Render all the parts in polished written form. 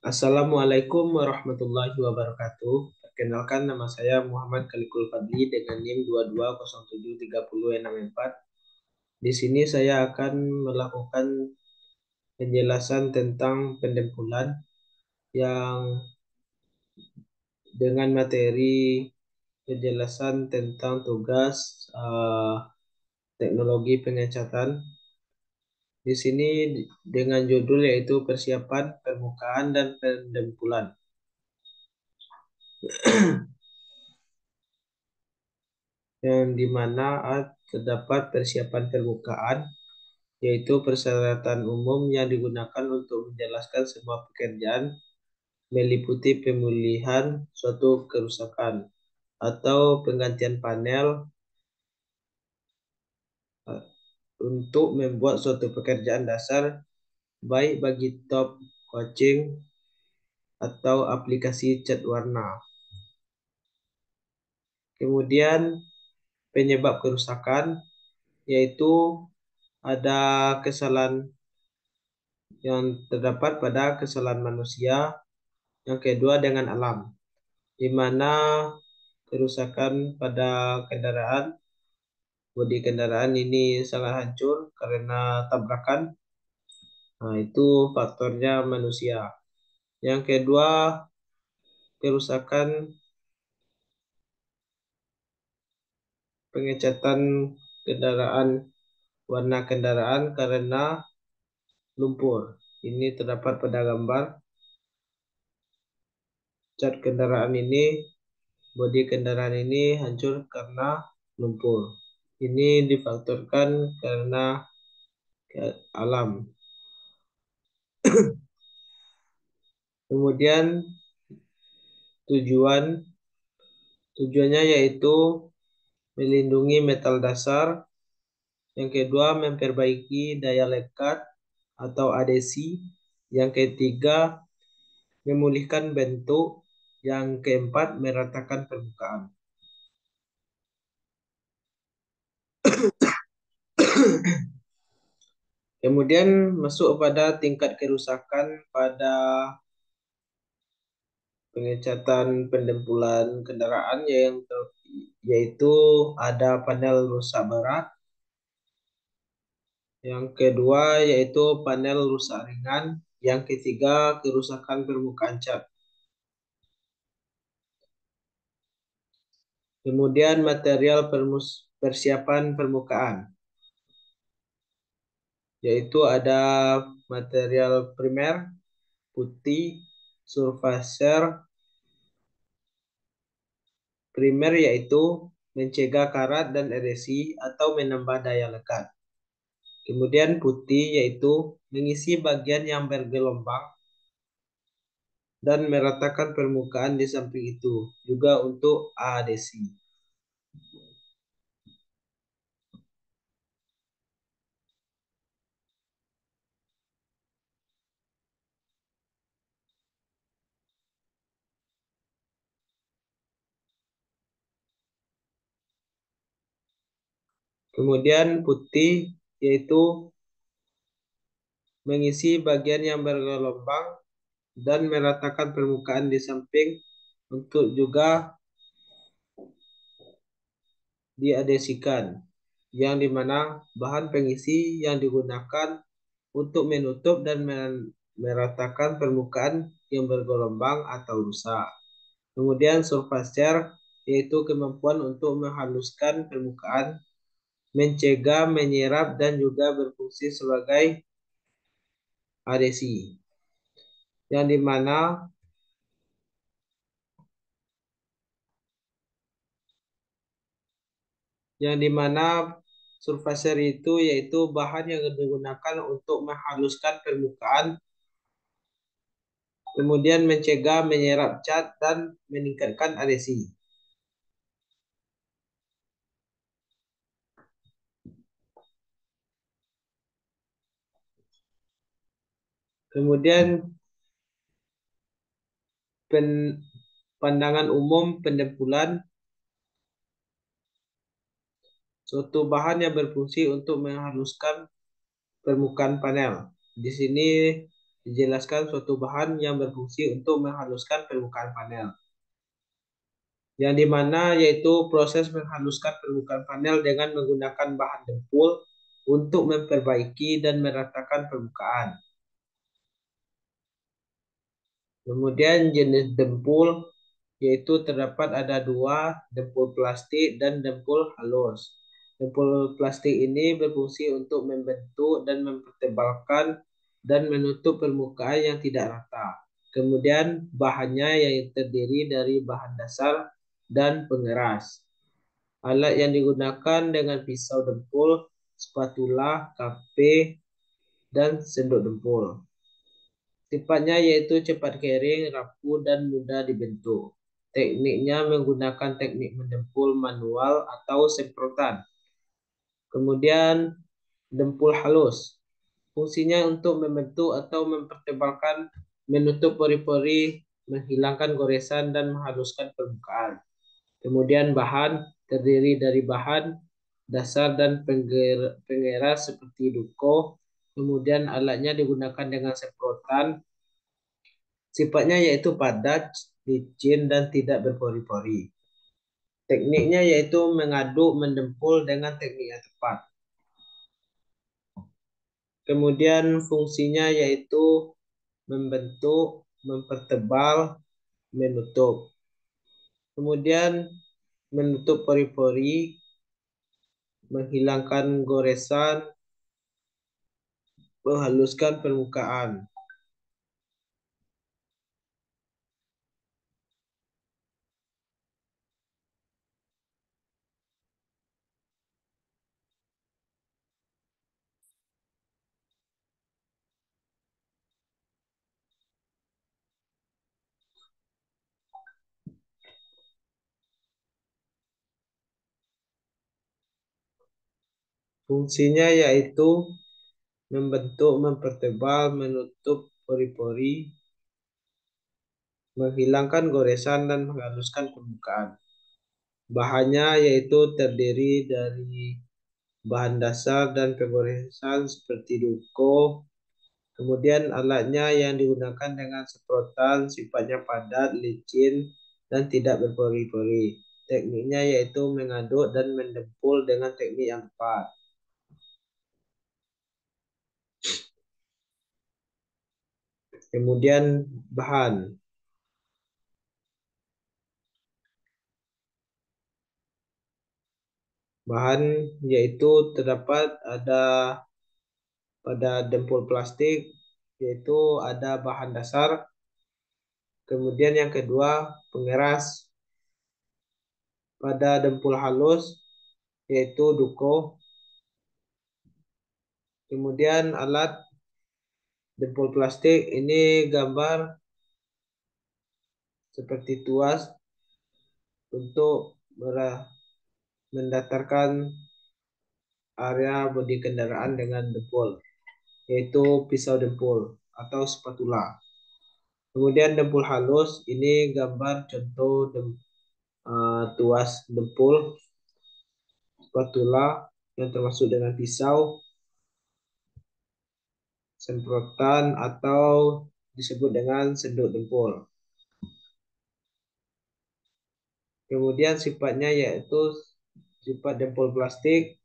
Assalamualaikum warahmatullahi wabarakatuh. Perkenalkan, nama saya Muhammad Kalikul Fadli dengan NIM 22073064. Di sini saya akan melakukan penjelasan tentang pendempulan yang dengan materi penjelasan tentang tugas teknologi pengecatan. Di sini dengan judul yaitu persiapan permukaan dan pendempulan. Yang dimana terdapat persiapan permukaan, yaitu persyaratan umum yang digunakan untuk menjelaskan semua pekerjaan meliputi pemulihan suatu kerusakan atau penggantian panel eh, untuk membuat suatu pekerjaan dasar baik bagi top coaching atau aplikasi cat warna. Kemudian penyebab kerusakan yaitu ada kesalahan yang terdapat pada kesalahan manusia. Yang kedua dengan alam, di mana kerusakan pada kendaraan, bodi kendaraan ini sangat hancur karena tabrakan. Nah, itu faktornya manusia. Yang kedua, kerusakan pengecatan kendaraan, warna kendaraan karena lumpur. Ini terdapat pada gambar. Cat kendaraan ini, bodi kendaraan ini hancur karena lumpur. Ini difaktorkan karena alam. Kemudian tujuannya yaitu melindungi metal dasar. Yang kedua, memperbaiki daya lekat atau adesi. Yang ketiga, memulihkan bentuk. Yang keempat, meratakan permukaan. Kemudian masuk pada tingkat kerusakan pada pengecatan pendempulan kendaraan yaitu ada panel rusak berat. Yang kedua yaitu panel rusak ringan. Yang ketiga, kerusakan permukaan cat. Kemudian material persiapan permukaan, yaitu ada material primer, putih, surfacer. Primer yaitu mencegah karat dan eresi atau menambah daya lekat. Kemudian putih yaitu mengisi bagian yang bergelombang dan meratakan permukaan di samping itu, juga untuk adesi. Kemudian putih yaitu mengisi bagian yang bergelombang dan meratakan permukaan di samping untuk juga diadesikan, yang dimana bahan pengisi yang digunakan untuk menutup dan meratakan permukaan yang bergelombang atau rusak. Kemudian surfacer yaitu kemampuan untuk menghaluskan permukaan, mencegah, menyerap, dan juga berfungsi sebagai adesi. Yang dimana surfacer itu yaitu bahan yang digunakan untuk menghaluskan permukaan, kemudian mencegah, menyerap cat, dan meningkatkan adesi. Kemudian pandangan umum pendempulan, suatu bahan yang berfungsi untuk menghaluskan permukaan panel. Di sini dijelaskan suatu bahan yang berfungsi untuk menghaluskan permukaan panel. Yang dimana yaitu proses menghaluskan permukaan panel dengan menggunakan bahan dempul untuk memperbaiki dan meratakan permukaan. Kemudian jenis dempul yaitu terdapat ada dua, dempul plastik dan dempul halus. Dempul plastik ini berfungsi untuk membentuk dan mempertebalkan dan menutup permukaan yang tidak rata. Kemudian bahannya yang terdiri dari bahan dasar dan pengeras. Alat yang digunakan dengan pisau dempul, spatula, kape, dan sendok dempul. Sifatnya yaitu cepat kering, rapuh, dan mudah dibentuk. Tekniknya menggunakan teknik mendempul manual atau semprotan. Kemudian dempul halus. Fungsinya untuk membentuk atau mempertebalkan, menutup pori-pori, menghilangkan goresan, dan menghaluskan permukaan. Kemudian bahan terdiri dari bahan dasar dan pengeras seperti duko. Kemudian alatnya digunakan dengan semprotan. Sifatnya yaitu padat, licin, dan tidak berpori-pori. Tekniknya yaitu mengaduk, mendempul dengan teknik yang tepat. Kemudian fungsinya yaitu membentuk, mempertebal, menutup. Kemudian menutup pori-pori, menghilangkan goresan, menghaluskan permukaan. Fungsinya yaitu membentuk, mempertebal, menutup pori-pori, menghilangkan goresan, dan menghaluskan permukaan. Bahannya yaitu terdiri dari bahan dasar dan pengoresan seperti duko. Kemudian alatnya yang digunakan dengan semprotan sifatnya padat, licin, dan tidak berpori-pori. Tekniknya yaitu mengaduk dan mendempul dengan teknik yang tepat. Kemudian bahan. Bahan yaitu terdapat ada pada dempul plastik yaitu ada bahan dasar. Kemudian yang kedua pengeras. Pada dempul halus yaitu duko. Kemudian alat dempul plastik ini gambar seperti tuas untuk mendatarkan area bodi kendaraan dengan dempul, yaitu pisau dempul atau spatula. Kemudian dempul halus ini gambar contoh tuas dempul, spatula yang termasuk dengan pisau, semprotan atau disebut dengan sendok dempul. Kemudian sifatnya yaitu sifat dempul plastik,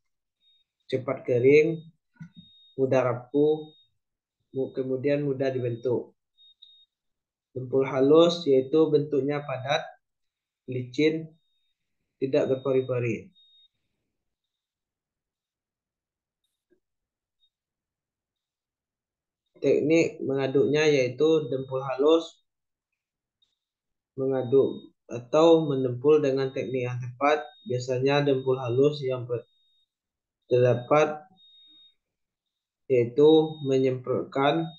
cepat kering, mudah rapuh, kemudian mudah dibentuk. Dempul halus yaitu bentuknya padat, licin, tidak berpori-pori. Teknik mengaduknya yaitu dempul halus mengaduk atau mendempul dengan teknik yang tepat. Biasanya dempul halus yang terdapat yaitu menyemprotkan,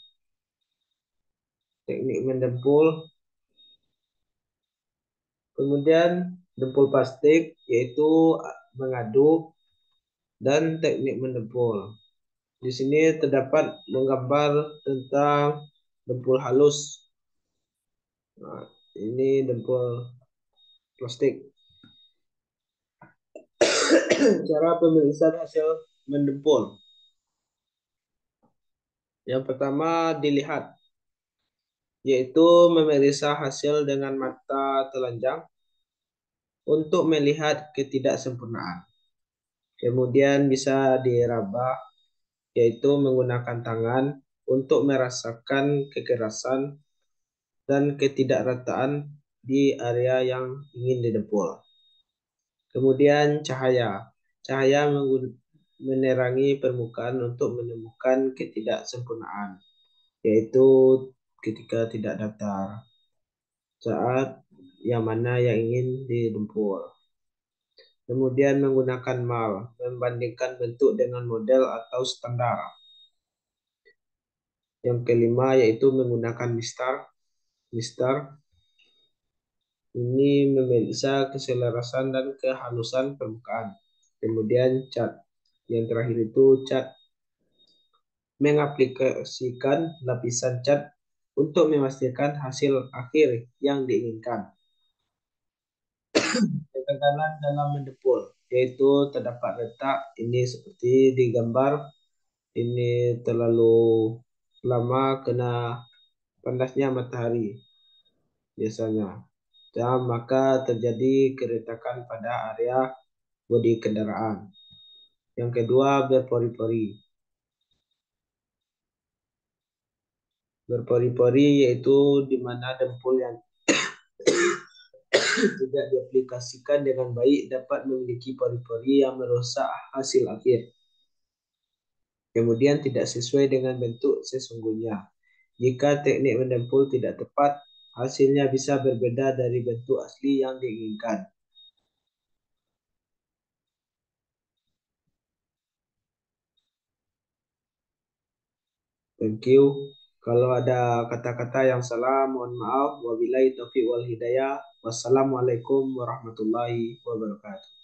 teknik mendempul. Kemudian dempul plastik yaitu mengaduk dan teknik mendempul. Di sini terdapat menggambar tentang dempul halus. Nah, ini dempul plastik. Cara pemeriksaan hasil mendempul. Yang pertama dilihat yaitu memeriksa hasil dengan mata telanjang untuk melihat ketidaksempurnaan. Kemudian bisa diraba, yaitu menggunakan tangan untuk merasakan kekerasan dan ketidakrataan di area yang ingin didempul. Kemudian cahaya. Cahaya menerangi permukaan untuk menemukan ketidaksempurnaan, yaitu ketika tidak datar, saat yang mana yang ingin didempul. Kemudian menggunakan mal, membandingkan bentuk dengan model atau standar. Yang kelima yaitu menggunakan mistar. Mistar ini memeriksa keselarasan dan kehalusan permukaan. Kemudian cat. Yang terakhir itu cat, mengaplikasikan lapisan cat untuk memastikan hasil akhir yang diinginkan. Kegagalan dalam mendepul, yaitu terdapat retak, ini seperti di gambar, ini terlalu lama kena panasnya matahari biasanya. Dan maka terjadi keretakan pada area bodi kendaraan. Yang kedua, berpori-pori. Berpori-pori yaitu di mana dempul yang tidak diaplikasikan dengan baik dapat memiliki pori-pori yang merusak hasil akhir. Kemudian tidak sesuai dengan bentuk sesungguhnya. Jika teknik mendempul tidak tepat, hasilnya bisa berbeda dari bentuk asli yang diinginkan. Thank you. Kalau ada kata-kata yang salah, mohon maaf. Wabillahi taufiq wal hidayah. Wassalamualaikum warahmatullahi wabarakatuh.